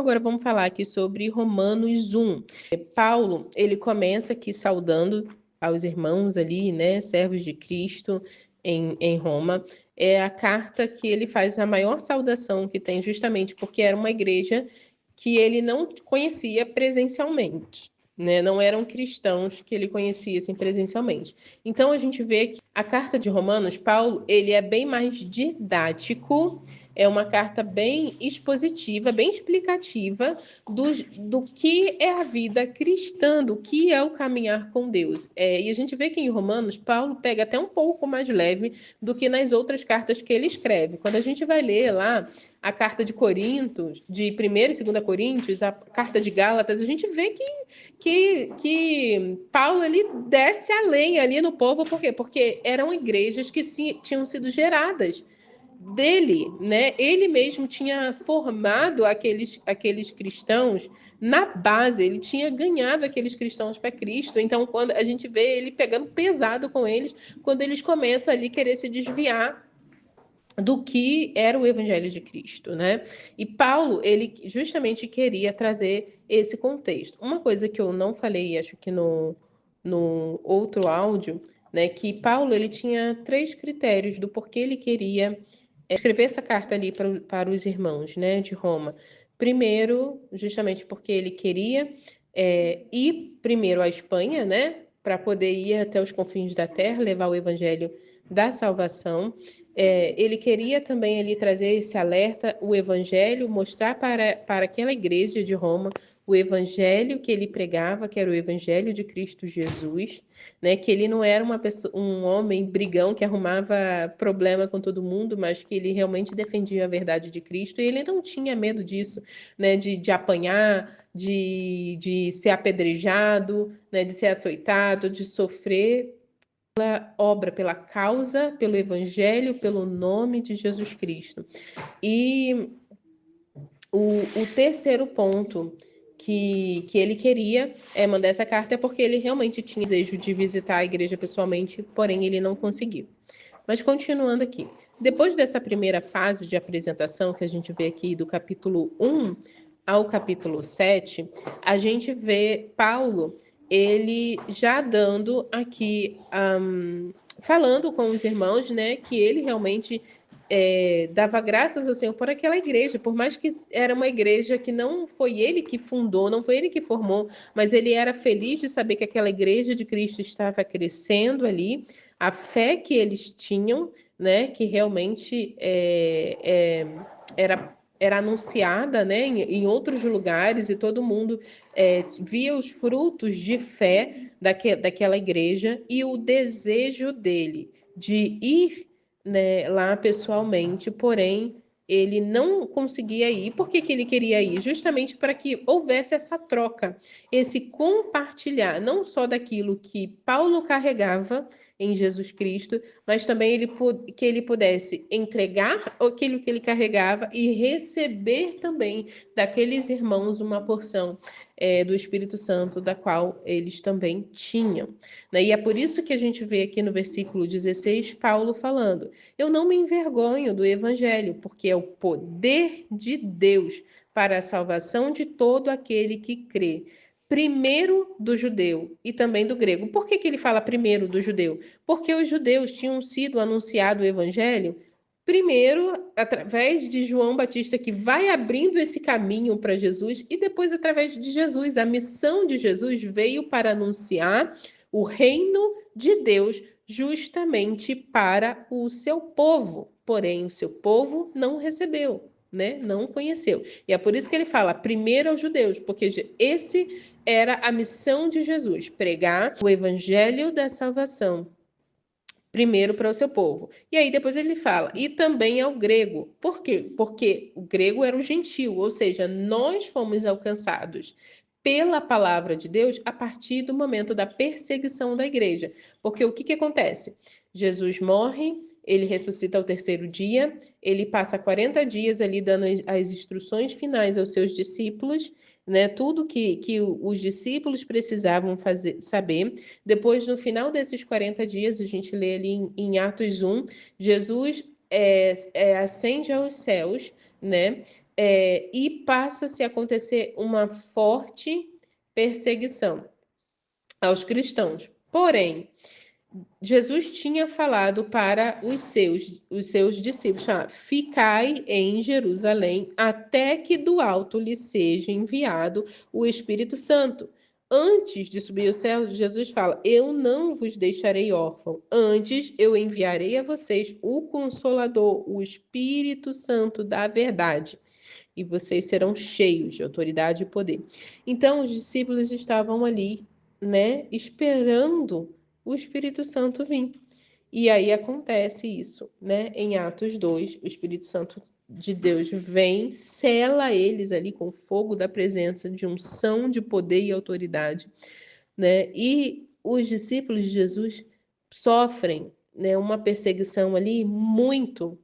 agora vamos falar aqui sobre Romanos 1. Paulo, ele começa aqui saudando aos irmãos ali, né, servos de Cristo em Roma. É a carta que ele faz a maior saudação que tem, justamente porque era uma igreja que ele não conhecia presencialmente, né? Não eram cristãos que ele conhecia assim, presencialmente. Então a gente vê que a carta de Romanos, Paulo, ele é bem mais didático, é uma carta bem expositiva, bem explicativa do que é a vida cristã, do que é o caminhar com Deus. E a gente vê que em Romanos, Paulo pega até um pouco mais leve do que nas outras cartas que ele escreve. Quando a gente vai ler lá a carta de Coríntios, de 1ª e 2ª Coríntios, a carta de Gálatas, a gente vê que Paulo ele desce a lenha ali no povo, por quê? Porque eram igrejas que tinham sido geradas dele, né? Ele mesmo tinha formado aqueles cristãos na base, ele tinha ganhado aqueles cristãos para Cristo. Então, quando a gente vê ele pegando pesado com eles, quando eles começam ali querer se desviar do que era o Evangelho de Cristo, né? E Paulo, ele justamente queria trazer esse contexto. Uma coisa que eu não falei, acho que no outro áudio, né, que Paulo, ele tinha 3 critérios do porquê ele queria escrever essa carta ali para os irmãos, né, de Roma. Primeiro, justamente porque ele queria ir primeiro à Espanha, né, para poder ir até os confins da terra, levar o Evangelho da salvação. Ele queria também ali trazer esse alerta, o Evangelho, mostrar para aquela igreja de Roma o Evangelho que ele pregava, que era o Evangelho de Cristo Jesus, né? Que ele não era um homem brigão que arrumava problema com todo mundo, mas que ele realmente defendia a verdade de Cristo, e ele não tinha medo disso, né? De apanhar, de ser apedrejado, né? De ser açoitado, de sofrer obra, pela causa, pelo Evangelho, pelo nome de Jesus Cristo. E o terceiro ponto que ele queria mandar essa carta é porque ele realmente tinha desejo de visitar a igreja pessoalmente, porém ele não conseguiu. Mas continuando aqui, depois dessa primeira fase de apresentação que a gente vê aqui do capítulo 1 ao capítulo 7, a gente vê Paulo, ele já dando aqui, falando com os irmãos, né, que ele realmente dava graças ao Senhor por aquela igreja, por mais que era uma igreja que não foi ele que fundou, não foi ele que formou, mas ele era feliz de saber que aquela igreja de Cristo estava crescendo ali, a fé que eles tinham, né, que realmente era anunciada, né, em outros lugares, e todo mundo via os frutos de fé daquela igreja e o desejo dele de ir, né, lá pessoalmente, porém ele não conseguia ir. Por que ele queria ir? Justamente para que houvesse essa troca, esse compartilhar, não só daquilo que Paulo carregava em Jesus Cristo, mas também que ele pudesse entregar aquilo que ele carregava e receber também daqueles irmãos uma porção do Espírito Santo, da qual eles também tinham, né? E é por isso que a gente vê aqui no versículo 16, Paulo falando: eu não me envergonho do Evangelho, porque é o poder de Deus para a salvação de todo aquele que crê. Primeiro do judeu e também do grego. Por que ele fala primeiro do judeu? Porque os judeus tinham sido anunciado o Evangelho primeiro através de João Batista, que vai abrindo esse caminho para Jesus, e depois através de Jesus. A missão de Jesus veio para anunciar o reino de Deus justamente para o seu povo. Porém, o seu povo não recebeu, né? Não conheceu. E é por isso que ele fala primeiro aos judeus, porque esse era a missão de Jesus, pregar o evangelho da salvação primeiro para o seu povo. E aí depois ele fala, e também ao grego. Por quê? Porque o grego era o gentio, ou seja, nós fomos alcançados pela palavra de Deus a partir do momento da perseguição da igreja. Porque o que acontece? Jesus morre, ele ressuscita ao terceiro dia, ele passa 40 dias ali dando as instruções finais aos seus discípulos, né? Tudo que os discípulos precisavam saber. Depois, no final desses 40 dias, a gente lê ali em Atos 1, Jesus ascende aos céus, né? e passa-se a acontecer uma forte perseguição aos cristãos. Porém, Jesus tinha falado para os seus discípulos, ficai em Jerusalém até que do alto lhe seja enviado o Espírito Santo. Antes de subir ao céu, Jesus fala, eu não vos deixarei órfão, antes eu enviarei a vocês o Consolador, o Espírito Santo da verdade, e vocês serão cheios de autoridade e poder. Então, os discípulos estavam ali, né, esperando o Espírito Santo vir. E aí acontece isso, né? Em Atos 2, o Espírito Santo de Deus vem, sela eles ali com o fogo da presença, de unção, de poder e autoridade, né? E os discípulos de Jesus sofrem, né, uma perseguição ali muito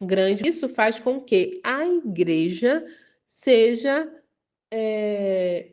grande. Isso faz com que a igreja seja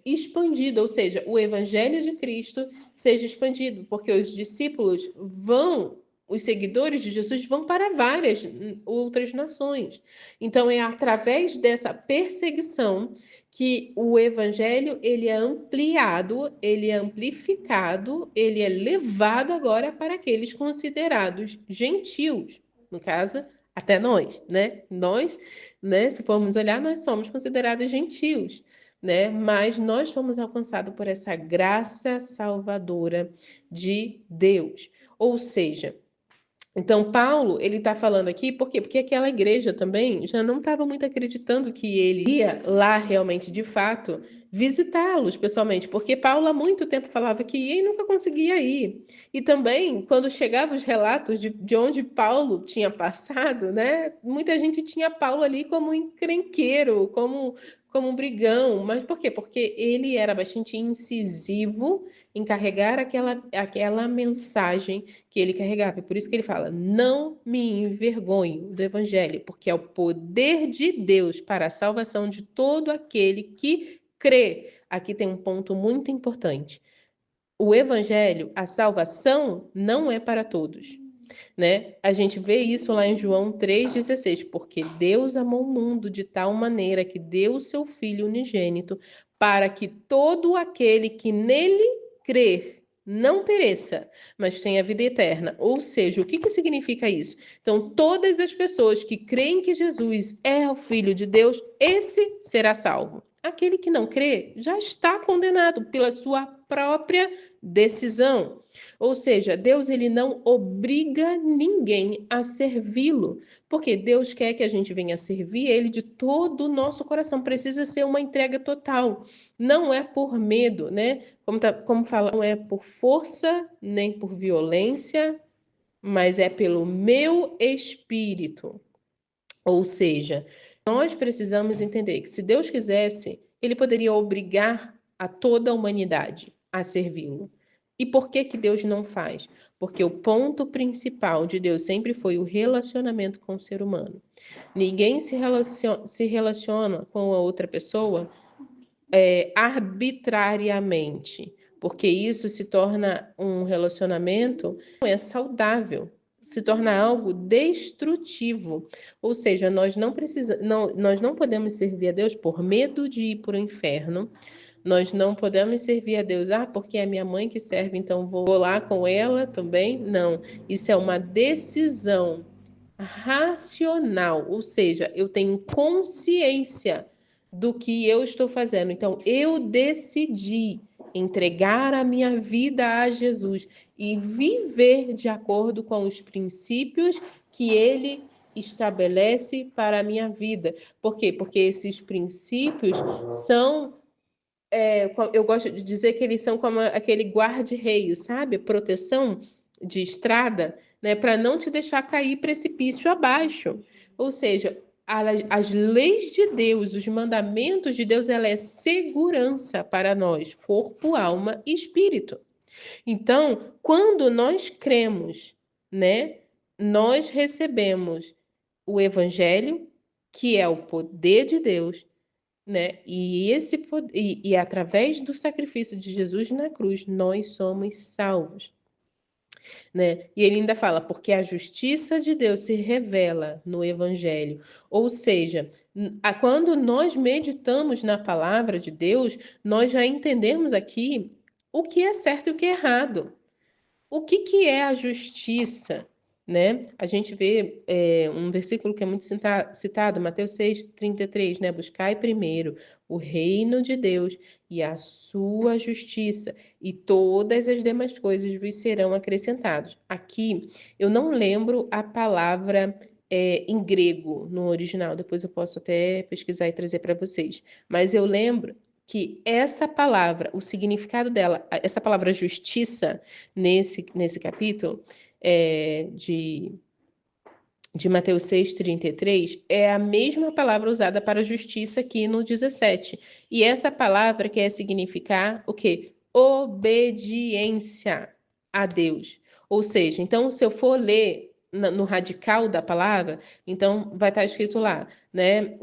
expandida, ou seja, o evangelho de Cristo seja expandido, porque os discípulos vão, os seguidores de Jesus vão para várias outras nações. Então é através dessa perseguição que o evangelho ele é ampliado, ele é amplificado, ele é levado agora para aqueles considerados gentios, no caso, até nós, né? Nós, né, se formos olhar, nós somos considerados gentios, né? Mas nós fomos alcançados por essa graça salvadora de Deus. Ou seja, então Paulo, ele está falando aqui, por quê? Porque aquela igreja também já não estava muito acreditando que ele ia lá realmente, de fato, visitá-los pessoalmente, porque Paulo há muito tempo falava que ia e nunca conseguia ir. E também, quando chegavam os relatos de onde Paulo tinha passado, né? Muita gente tinha Paulo ali como encrenqueiro, como um brigão. Mas por quê? Porque ele era bastante incisivo em carregar aquela mensagem que ele carregava. E por isso que ele fala: não me envergonho do evangelho, porque é o poder de Deus para a salvação de todo aquele que crê. Aqui tem um ponto muito importante. O evangelho, a salvação, não é para todos, né? A gente vê isso lá em João 3,16, porque Deus amou o mundo de tal maneira que deu o seu Filho unigênito para que todo aquele que nele crer não pereça, mas tenha vida eterna. Ou seja, o que que significa isso? Então, todas as pessoas que creem que Jesus é o Filho de Deus, esse será salvo. Aquele que não crê já está condenado pela sua própria decisão. Ou seja, Deus ele não obriga ninguém a servi-lo, porque Deus quer que a gente venha servir ele de todo o nosso coração. Precisa ser uma entrega total. Não é por medo, né? Como fala, não é por força nem por violência, mas é pelo meu espírito. Ou seja, nós precisamos entender que se Deus quisesse, ele poderia obrigar a toda a humanidade a servi-lo. E por que que Deus não faz? Porque o ponto principal de Deus sempre foi o relacionamento com o ser humano. Ninguém se relaciona com a outra pessoa arbitrariamente, porque isso se torna um relacionamento não é saudável, se torna algo destrutivo. Ou seja, nós não podemos servir a Deus por medo de ir para o inferno. Nós não podemos servir a Deus, porque é minha mãe que serve, então vou lá com ela também. Não, isso é uma decisão racional, ou seja, eu tenho consciência do que eu estou fazendo. Então, eu decidi entregar a minha vida a Jesus e viver de acordo com os princípios que ele estabelece para a minha vida. Por quê? Porque esses princípios são eu gosto de dizer que eles são como aquele guarda-reio, sabe? Proteção de estrada, né? Para não te deixar cair precipício abaixo. Ou seja, as leis de Deus, os mandamentos de Deus, ela é segurança para nós, corpo, alma e espírito. Então, quando nós cremos, né? Nós recebemos o evangelho, que é o poder de Deus, né? E através do sacrifício de Jesus na cruz, nós somos salvos. né? E ele ainda fala, porque a justiça de Deus se revela no Evangelho. Ou seja, quando nós meditamos na palavra de Deus, nós já entendemos aqui o que é certo e o que é errado. O que é a justiça? Né? A gente vê um versículo que é muito citado, Mateus 6:33, né? Buscai primeiro o reino de Deus e a sua justiça, e todas as demais coisas vos serão acrescentadas. Aqui, eu não lembro a palavra em grego no original, depois eu posso até pesquisar e trazer para vocês, mas eu lembro que essa palavra, o significado dela, essa palavra justiça, nesse capítulo de Mateus 6:33, é a mesma palavra usada para justiça aqui no 17. E essa palavra quer significar o quê? Obediência a Deus. Ou seja, então, se eu for ler no radical da palavra, então vai estar escrito lá, né?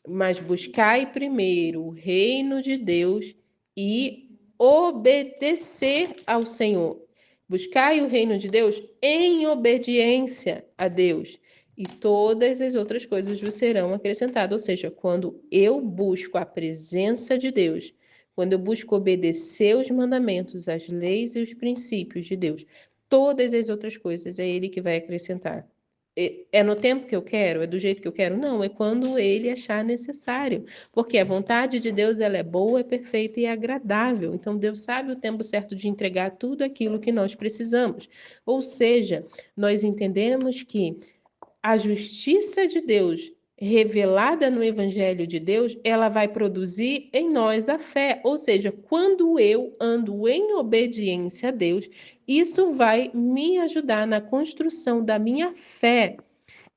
Mas buscai primeiro o reino de Deus e obedecer ao Senhor. Buscai o reino de Deus em obediência a Deus, e todas as outras coisas vos serão acrescentadas. Ou seja, quando eu busco a presença de Deus, quando eu busco obedecer os mandamentos, as leis e os princípios de Deus, todas as outras coisas é Ele que vai acrescentar. É no tempo que eu quero? É do jeito que eu quero? Não, é quando Ele achar necessário. Porque a vontade de Deus, ela é boa, é perfeita e é agradável. Então, Deus sabe o tempo certo de entregar tudo aquilo que nós precisamos. Ou seja, nós entendemos que a justiça de Deus revelada no Evangelho de Deus, ela vai produzir em nós a fé. Ou seja, quando eu ando em obediência a Deus, isso vai me ajudar na construção da minha fé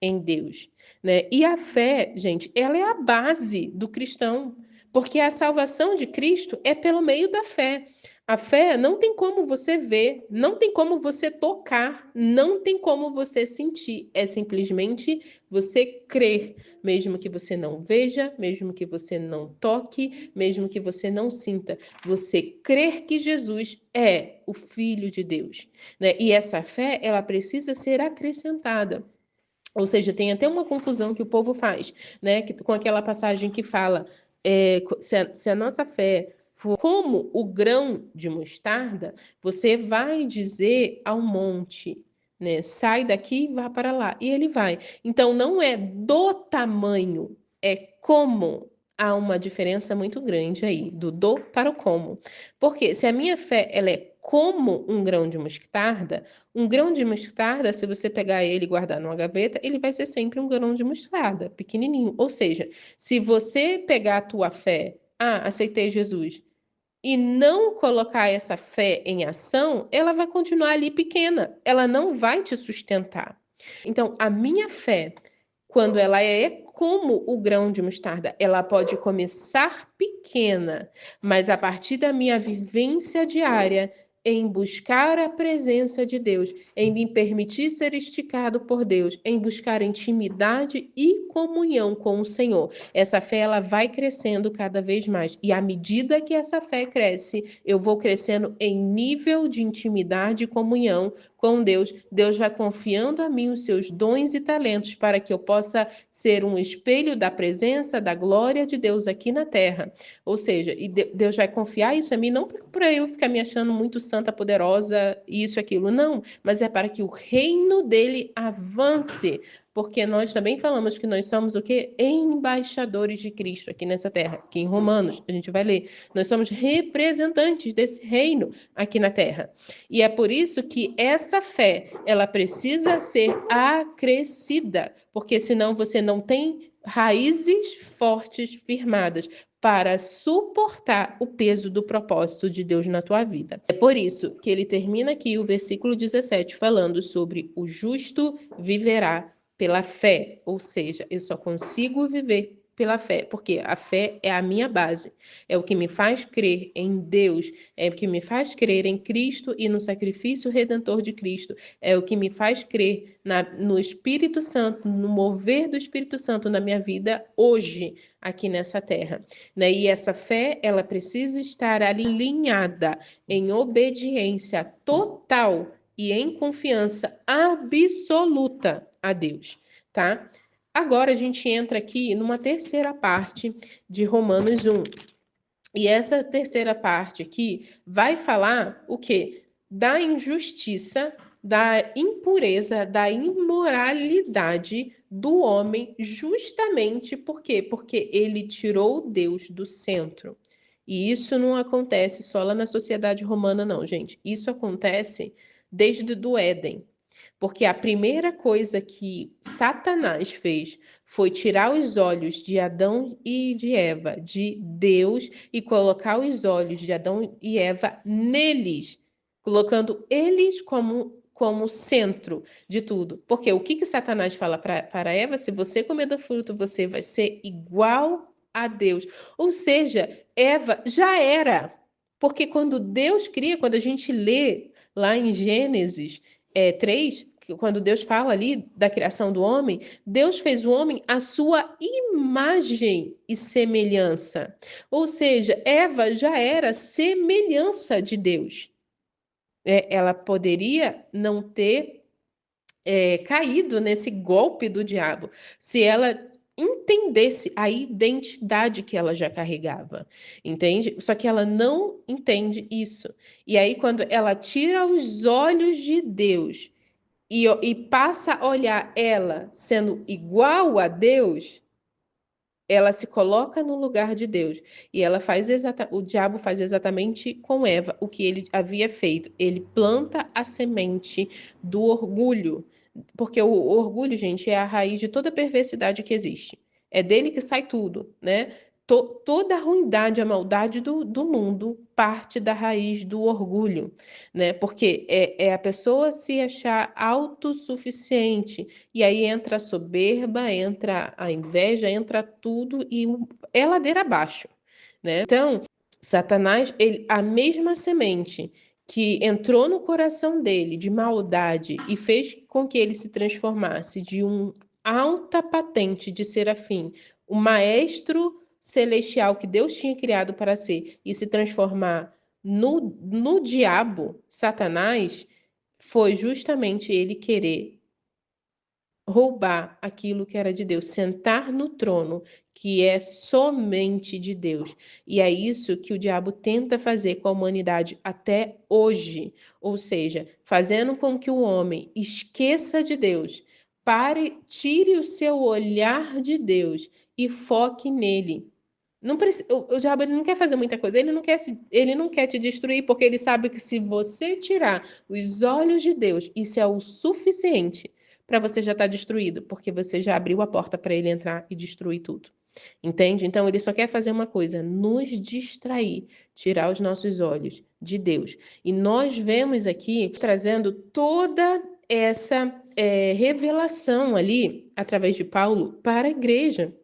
em Deus, né? E a fé, gente, ela é a base do cristão, porque a salvação de Cristo é pelo meio da fé. A fé não tem como você ver, não tem como você tocar, não tem como você sentir. É simplesmente você crer, mesmo que você não veja, mesmo que você não toque, mesmo que você não sinta. Você crer que Jesus é o Filho de Deus, né? E essa fé, ela precisa ser acrescentada. Ou seja, tem até uma confusão que o povo faz, né? Com aquela passagem que fala se a nossa fé for como o grão de mostarda, você vai dizer ao monte, né? Sai daqui e vá para lá. E ele vai. Então, não é do tamanho, é como. Há uma diferença muito grande aí, do para o como. Porque se a minha fé ela é como um grão de mostarda, um grão de mostarda, se você pegar ele e guardar numa gaveta, ele vai ser sempre um grão de mostarda, pequenininho. Ou seja, se você pegar a tua fé, aceitei Jesus, e não colocar essa fé em ação, ela vai continuar ali pequena, ela não vai te sustentar. Então, a minha fé, quando ela é como o grão de mostarda, ela pode começar pequena, mas a partir da minha vivência diária, em buscar a presença de Deus, em me permitir ser esticado por Deus, em buscar intimidade e comunhão com o Senhor. Essa fé ela vai crescendo cada vez mais. E à medida que essa fé cresce, eu vou crescendo em nível de intimidade e comunhão com Deus. Deus vai confiando a mim os seus dons e talentos para que eu possa ser um espelho da presença, da glória de Deus aqui na terra. Ou seja, Deus vai confiar isso a mim não para eu ficar me achando muito santa, poderosa, isso, aquilo, não, mas é para que o reino dele avance, porque nós também falamos que nós somos o quê? Embaixadores de Cristo aqui nessa terra, aqui em Romanos, a gente vai ler. Nós somos representantes desse reino aqui na terra. E é por isso que essa fé, ela precisa ser acrescida, porque senão você não tem raízes fortes, firmadas, para suportar o peso do propósito de Deus na tua vida. É por isso que ele termina aqui o versículo 17 falando sobre o justo viverá pela fé, ou seja, eu só consigo viver pela fé, porque a fé é a minha base, é o que me faz crer em Deus, é o que me faz crer em Cristo e no sacrifício redentor de Cristo, é o que me faz crer no Espírito Santo, no mover do Espírito Santo na minha vida hoje, aqui nessa terra, né? E essa fé, ela precisa estar alinhada em obediência total e em confiança absoluta a Deus, tá? Agora a gente entra aqui numa terceira parte de Romanos 1. E essa terceira parte aqui vai falar o quê? Da injustiça, da impureza, da imoralidade do homem, justamente por quê? Porque ele tirou Deus do centro. E isso não acontece só lá na sociedade romana, não, gente. Isso acontece desde do Éden. Porque a primeira coisa que Satanás fez foi tirar os olhos de Adão e de Eva de Deus e colocar os olhos de Adão e Eva neles, colocando eles como centro de tudo. Porque o que Satanás fala para Eva? Se você comer do fruto, você vai ser igual a Deus. Ou seja, Eva já era. Porque quando Deus cria, quando a gente lê lá em Gênesis 3, quando Deus fala ali da criação do homem, Deus fez o homem à sua imagem e semelhança. Ou seja, Eva já era semelhança de Deus. Ela poderia não ter caído nesse golpe do diabo se ela entendesse a identidade que ela já carregava, entende? Só que ela não entende isso. E aí, quando ela tira os olhos de Deus e passa a olhar ela sendo igual a Deus, ela se coloca no lugar de Deus e ela faz o diabo faz exatamente com Eva o que ele havia feito. Ele planta a semente do orgulho, porque o orgulho, gente, é a raiz de toda perversidade que existe. É dele que sai tudo, né? Toda a ruindade, a maldade do mundo parte da raiz do orgulho, né? Porque é a pessoa se achar autossuficiente, e aí entra a soberba, entra a inveja, entra tudo e é ladeira abaixo, né? Então, Satanás, a mesma semente que entrou no coração dele de maldade e fez com que ele se transformasse de um alta patente de serafim, o maestro celestial que Deus tinha criado para ser, e se transformar no diabo, Satanás, foi justamente ele querer roubar aquilo que era de Deus, sentar no trono que é somente de Deus. E é isso que o diabo tenta fazer com a humanidade até hoje, ou seja, fazendo com que o homem esqueça de Deus, pare, tire o seu olhar de Deus e foque nele. Não precisa, o diabo ele não quer fazer muita coisa, ele não quer te destruir, porque ele sabe que se você tirar os olhos de Deus, isso é o suficiente para você já estar destruído, porque você já abriu a porta para ele entrar e destruir tudo. Entende? Então ele só quer fazer uma coisa, nos distrair, tirar os nossos olhos de Deus. E nós vemos aqui trazendo toda essa revelação ali, através de Paulo, para a igreja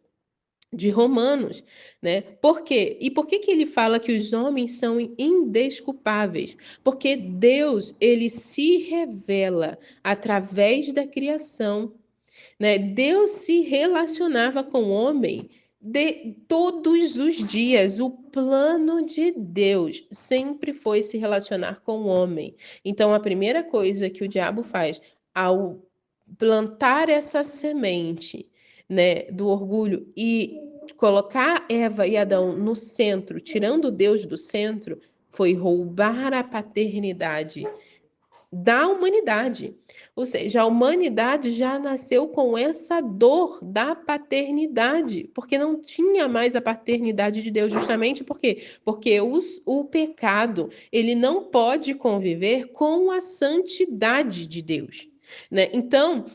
de Romanos, né? Por quê? E por que que ele fala que os homens são indesculpáveis? Porque Deus, ele se revela através da criação, né? Deus se relacionava com o homem de todos os dias. O plano de Deus sempre foi se relacionar com o homem. Então, a primeira coisa que o diabo faz ao plantar essa semente, né, do orgulho e colocar Eva e Adão no centro, tirando Deus do centro, foi roubar a paternidade da humanidade. Ou seja, a humanidade já nasceu com essa dor da paternidade, porque não tinha mais a paternidade de Deus, justamente por quê? Porque o pecado, ele não pode conviver com a santidade de Deus, né? Então,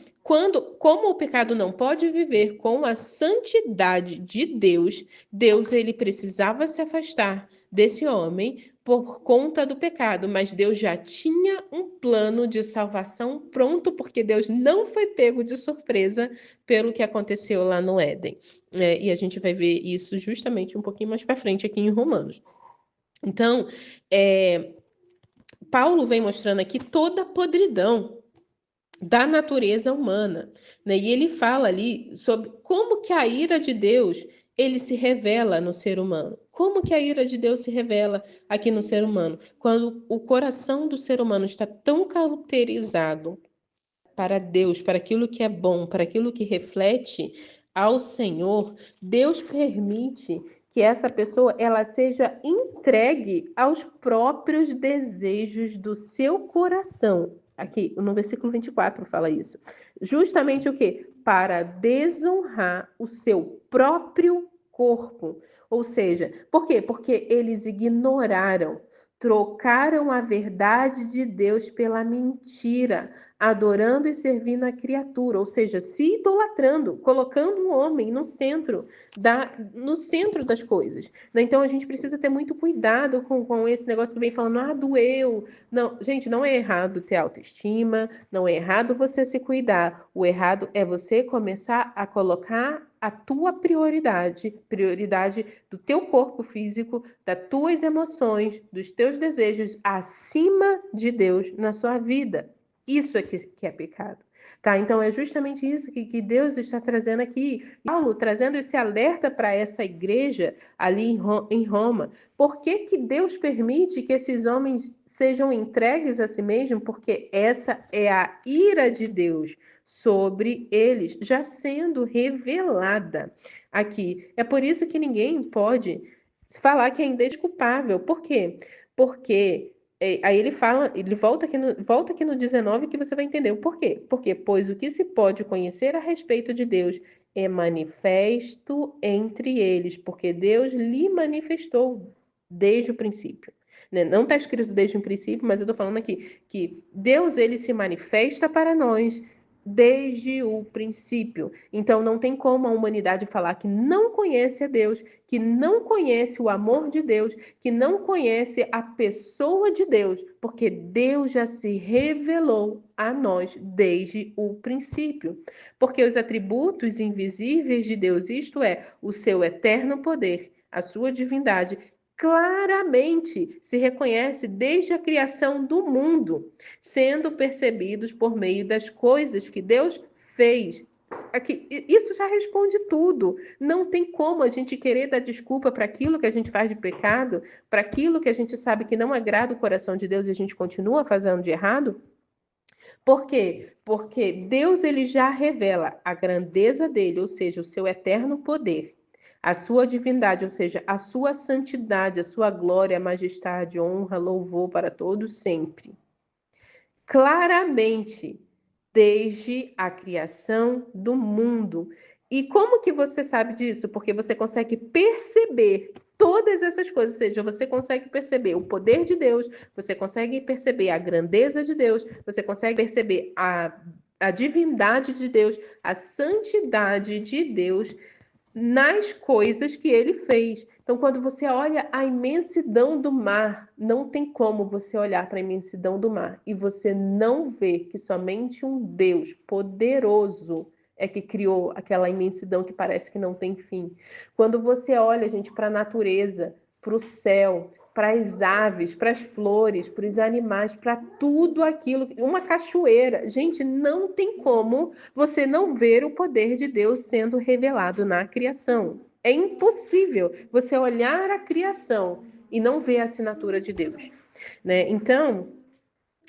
como o pecado não pode viver com a santidade de Deus, Deus ele precisava se afastar desse homem por conta do pecado, mas Deus já tinha um plano de salvação pronto, porque Deus não foi pego de surpresa pelo que aconteceu lá no Éden. E a gente vai ver isso justamente um pouquinho mais para frente aqui em Romanos. Então, Paulo vem mostrando aqui toda a podridão da natureza humana, né? E ele fala ali sobre como que a ira de Deus ele se revela no ser humano. Como que a ira de Deus se revela aqui no ser humano? Quando o coração do ser humano está tão cauterizado para Deus, para aquilo que é bom, para aquilo que reflete ao Senhor, Deus permite que essa pessoa ela seja entregue aos próprios desejos do seu coração. Aqui no versículo 24 fala isso. Justamente o quê? Para desonrar o seu próprio corpo. Ou seja, por quê? Porque eles ignoraram, trocaram a verdade de Deus pela mentira, adorando e servindo a criatura, ou seja, se idolatrando, colocando o homem no centro das coisas. Então a gente precisa ter muito cuidado com esse negócio que vem falando, doeu. Não, gente, não é errado ter autoestima, não é errado você se cuidar. O errado é você começar a colocar a tua prioridade do teu corpo físico, das tuas emoções, dos teus desejos acima de Deus na sua vida. Isso é que é pecado. Tá? Então é justamente isso que Deus está trazendo aqui. Paulo trazendo esse alerta para essa igreja ali em Roma. Por que que Deus permite que esses homens sejam entregues a si mesmos? Porque essa é a ira de Deus sobre eles, já sendo revelada aqui. É por isso que ninguém pode falar que é indesculpável. Por quê? Porque aí ele fala, ele volta aqui no 19 que você vai entender o porquê. Porque, pois o que se pode conhecer a respeito de Deus é manifesto entre eles, porque Deus lhe manifestou desde o princípio. Né? Não está escrito desde o princípio, mas eu estou falando aqui que Deus ele se manifesta para nós desde o princípio. Então não tem como a humanidade falar que não conhece a Deus, que não conhece o amor de Deus, que não conhece a pessoa de Deus, porque Deus já se revelou a nós desde o princípio. Porque os atributos invisíveis de Deus, isto é, o seu eterno poder, a sua divindade, claramente se reconhece desde a criação do mundo, sendo percebidos por meio das coisas que Deus fez. Aqui, isso já responde tudo. Não tem como a gente querer dar desculpa para aquilo que a gente faz de pecado, para aquilo que a gente sabe que não agrada o coração de Deus e a gente continua fazendo de errado. Por quê? Porque Deus ele já revela a grandeza dele, ou seja, o seu eterno poder, a sua divindade, ou seja, a sua santidade, a sua glória, majestade, honra, louvor para todos sempre. Claramente, desde a criação do mundo. E como que você sabe disso? Porque você consegue perceber todas essas coisas, ou seja, você consegue perceber o poder de Deus, você consegue perceber a grandeza de Deus, você consegue perceber a divindade de Deus, a santidade de Deus nas coisas que ele fez. Então, quando você olha a imensidão do mar, não tem como você olhar para a imensidão do mar e você não ver que somente um Deus poderoso é que criou aquela imensidão que parece que não tem fim. Quando você olha, gente, para a natureza, para o céu, para as aves, para as flores, para os animais, para tudo aquilo, uma cachoeira. Gente, não tem como você não ver o poder de Deus sendo revelado na criação. É impossível você olhar a criação e não ver a assinatura de Deus, né? Então,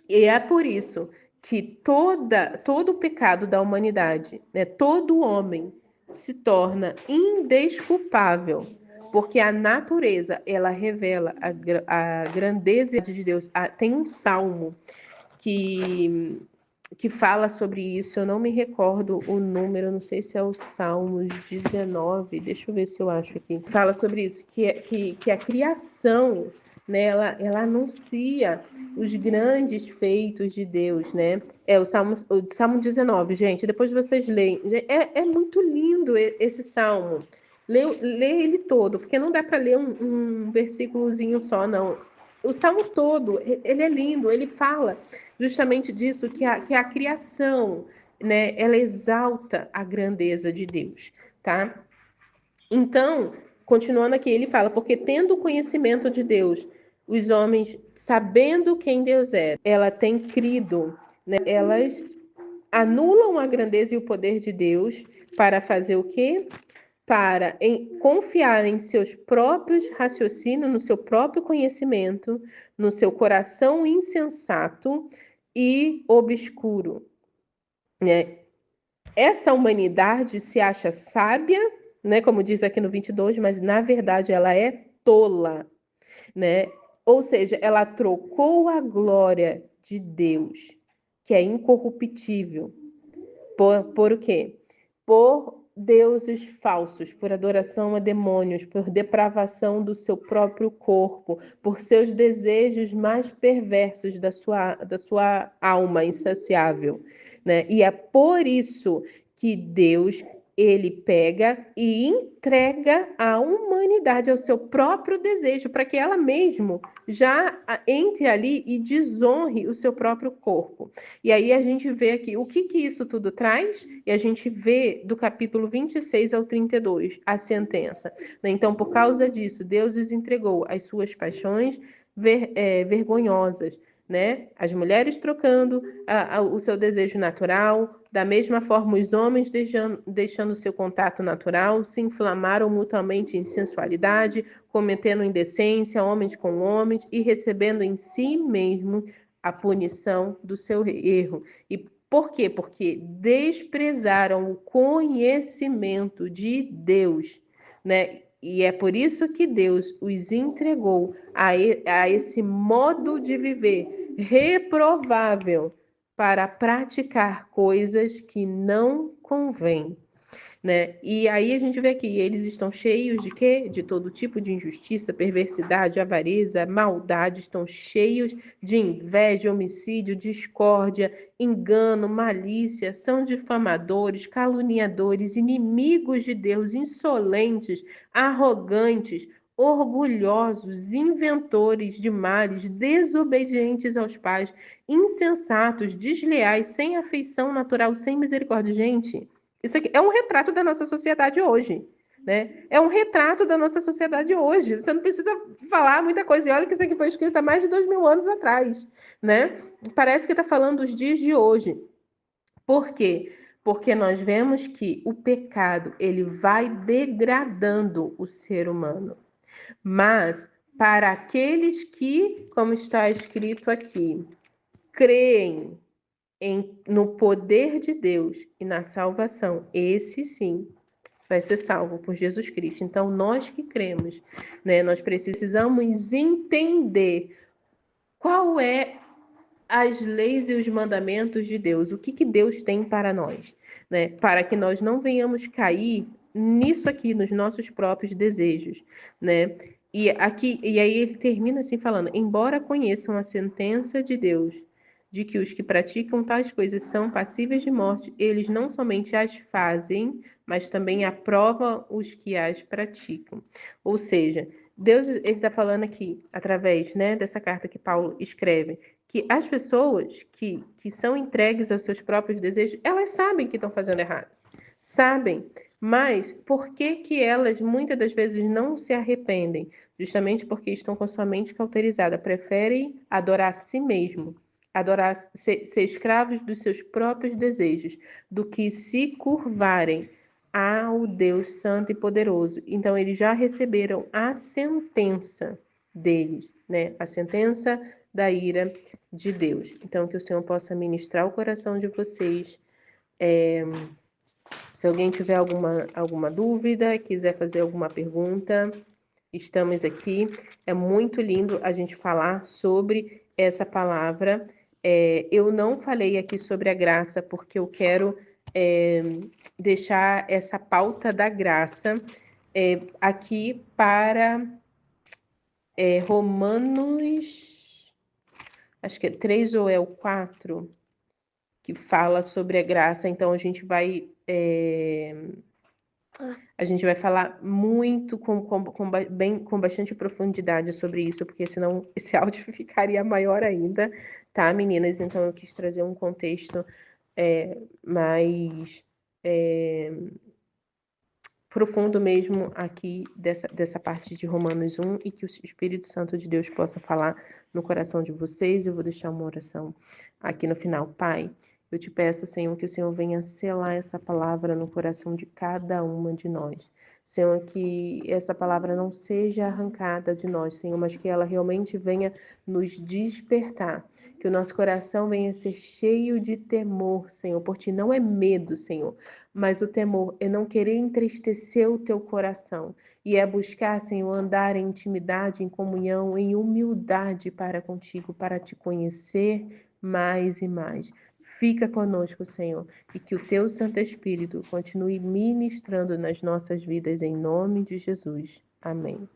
é por isso que todo o pecado da humanidade, né, todo homem se torna indesculpável, porque a natureza, ela revela a grandeza de Deus. Tem um salmo que fala sobre isso, eu não me recordo o número, não sei se é o Salmos 19, deixa eu ver se eu acho aqui. Fala sobre isso, que a criação, né, ela anuncia os grandes feitos de Deus, né? É o Salmo 19, gente, depois vocês leem. É muito lindo esse salmo. Lê ele todo, porque não dá para ler um versículozinho só, não. O salmo todo, ele é lindo, ele fala justamente disso, que a criação, né, ela exalta a grandeza de Deus, tá? Então, continuando aqui, ele fala, porque tendo o conhecimento de Deus, os homens, sabendo quem Deus é, ela tem crido, né? Elas anulam a grandeza e o poder de Deus para fazer o quê? para confiar em seus próprios raciocínios, no seu próprio conhecimento, no seu coração insensato e obscuro, né? Essa humanidade se acha sábia, né, como diz aqui no 22, mas na verdade ela é tola, né? Ou seja, ela trocou a glória de Deus, que é incorruptível, por o quê? Por deuses falsos, por adoração a demônios, por depravação do seu próprio corpo, por seus desejos mais perversos da sua alma insaciável, né? E é por isso que Deus ele pega e entrega a humanidade ao seu próprio desejo, para que ela mesmo já entre ali e desonre o seu próprio corpo. E aí a gente vê aqui o que isso tudo traz, e a gente vê do capítulo 26 ao 32, a sentença. Então, por causa disso, Deus os entregou às suas paixões vergonhosas, né? As mulheres trocando o seu desejo natural, da mesma forma os homens deixando o seu contato natural, se inflamaram mutuamente em sensualidade, cometendo indecência, homens com homens, e recebendo em si mesmo a punição do seu erro. E por quê? Porque desprezaram o conhecimento de Deus, né? E é por isso que Deus os entregou a esse modo de viver reprovável para praticar coisas que não convêm, né? E aí a gente vê aqui, eles estão cheios de quê? De todo tipo de injustiça, perversidade, avareza, maldade, estão cheios de inveja, homicídio, discórdia, engano, malícia, são difamadores, caluniadores, inimigos de Deus, insolentes, arrogantes, orgulhosos, inventores de males, desobedientes aos pais, insensatos, desleais, sem afeição natural, sem misericórdia. Gente, isso aqui é um retrato da nossa sociedade hoje, né? É um retrato da nossa sociedade hoje. Você não precisa falar muita coisa. E olha que isso aqui foi escrito há mais de 2000 anos atrás, né? Parece que está falando dos dias de hoje. Por quê? Porque nós vemos que o pecado, ele vai degradando o ser humano. Mas para aqueles que, como está escrito aqui, creem no poder de Deus e na salvação, esse sim vai ser salvo por Jesus Cristo. Então, nós que cremos, né, nós precisamos entender qual é as leis e os mandamentos de Deus, o que Deus tem para nós, né, para que nós não venhamos cair nisso aqui, nos nossos próprios desejos, né? E aí ele termina assim falando: embora conheçam a sentença de Deus, de que os que praticam tais coisas são passíveis de morte, eles não somente as fazem, mas também aprovam os que as praticam. Ou seja, Deus ele está falando aqui, através, né, dessa carta que Paulo escreve, que as pessoas que são entregues aos seus próprios desejos, elas sabem que estão fazendo errado. Sabem. Mas por que elas muitas das vezes não se arrependem? Justamente porque estão com sua mente cauterizada. Preferem adorar a si mesmo, adorar, ser escravos dos seus próprios desejos, do que se curvarem ao Deus Santo e Poderoso. Então, eles já receberam a sentença deles, né? A sentença da ira de Deus. Então, que o Senhor possa ministrar o coração de vocês. Se alguém tiver alguma dúvida, quiser fazer alguma pergunta, estamos aqui. É muito lindo a gente falar sobre essa palavra. Eu não falei aqui sobre a graça, porque eu quero deixar essa pauta da graça aqui para Romanos, acho que é 3 ou é o 4, que fala sobre a graça. Então a gente vai falar muito com bastante profundidade sobre isso, porque senão esse áudio ficaria maior ainda, tá, meninas? Então eu quis trazer um contexto mais profundo mesmo aqui dessa parte de Romanos 1, e que o Espírito Santo de Deus possa falar no coração de vocês. Eu vou deixar uma oração aqui no final. Pai, Eu te peço, Senhor, que o Senhor venha selar essa palavra no coração de cada uma de nós. Senhor, que essa palavra não seja arrancada de nós, Senhor, mas que ela realmente venha nos despertar. Que o nosso coração venha ser cheio de temor, Senhor, por ti. Não é medo, Senhor, mas o temor é não querer entristecer o teu coração. E é buscar, Senhor, andar em intimidade, em comunhão, em humildade para contigo, para te conhecer mais e mais. Fica conosco, Senhor, e que o teu Santo Espírito continue ministrando nas nossas vidas, em nome de Jesus. Amém.